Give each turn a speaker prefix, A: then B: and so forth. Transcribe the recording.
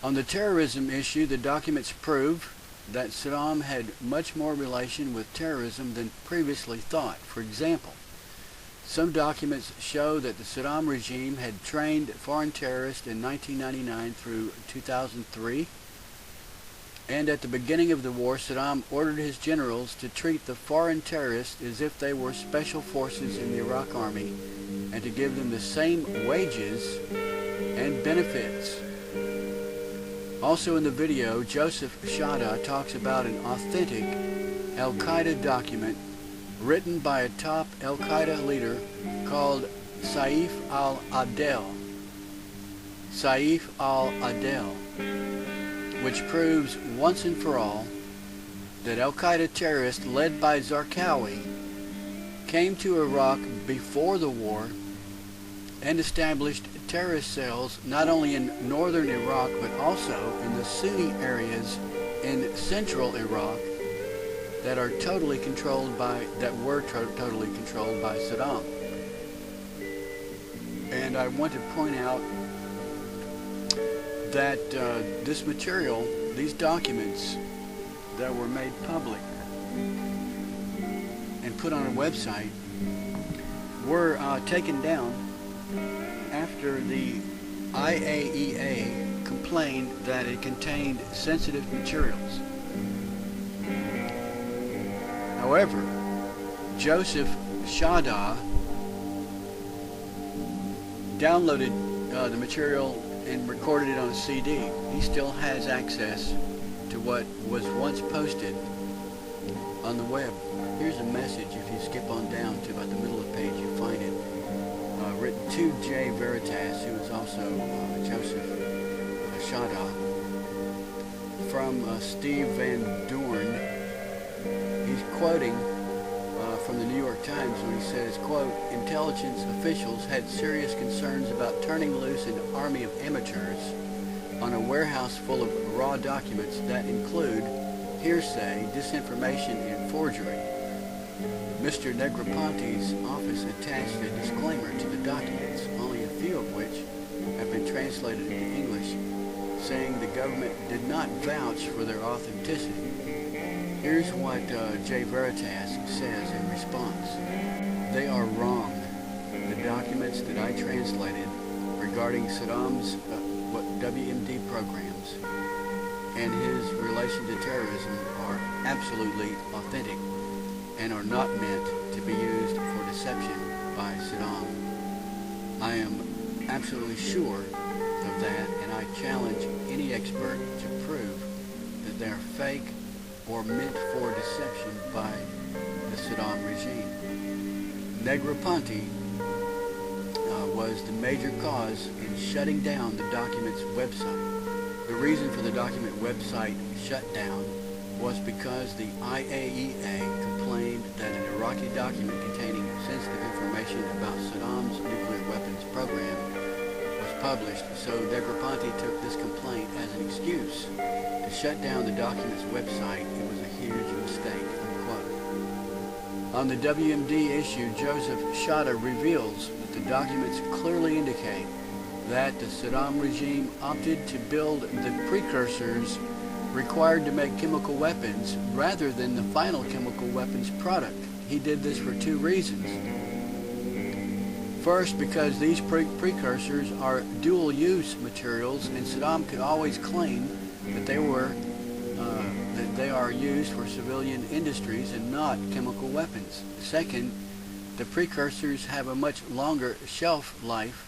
A: On the terrorism issue, the documents prove that Saddam had much more relation with terrorism than previously thought. For example, some documents show that the Saddam regime had trained foreign terrorists in 1999 through 2003, and at the beginning of the war, Saddam ordered his generals to treat the foreign terrorists as if they were special forces in the Iraq army and to give them the same wages and benefits. Also in the video, Joeseph Shahda talks about an authentic Al-Qaeda document written by a top Al-Qaeda leader called Saif al-Adel, which proves once and for all that Al-Qaeda terrorists led by ZARQAWI came to Iraq before the war and established terrorist cells not only in northern Iraq but also in the Sunni areas in central Iraq that were totally controlled by Saddam. And I want to point out that this material, these documents that were made public and put on a website, were taken down after the IAEA complained that it contained sensitive materials. However, Joeseph Shahda downloaded the material and recorded it on a CD. He still has access to what was once posted on the web. Here's a message. If you skip on down to about the middle of the page, you find it. Written to J. Veritas, who is also Joeseph Shahda, from Steve Van Doorn. He's quoting from the New York Times when he says, quote, "Intelligence officials had serious concerns about turning loose an army of amateurs on a warehouse full of raw documents that include hearsay, disinformation, and forgery. Mr. Negroponte's office attached a disclaimer to the documents, only a few of which have been translated into English, saying the government did not vouch for their authenticity." Here's what J. Veritas says in response. "They are wrong. The documents that I translated regarding Saddam's WMD programs and his relation to terrorism are absolutely authentic and are not meant to be used for deception by Saddam. I am absolutely sure of that, and I challenge any expert to prove that they are fake or meant for deception by the Saddam regime." Negroponte was the major cause in shutting down the document's website. The reason for the document website shutdown was because the IAEA complained that an Iraqi document containing sensitive information about Saddam's nuclear weapons program was published, so Negroponte took this complaint as an excuse to shut down the document's website. It was a huge mistake, unquote. On the WMD issue, Joeseph Shahda reveals that the documents clearly indicate that the Saddam regime opted to build the precursors required to make chemical weapons rather than the final chemical weapons product. He did this for two reasons. First, because these precursors are dual-use materials, and Saddam could always claim that they are used for civilian industries and not chemical weapons. Second, the precursors have a much longer shelf life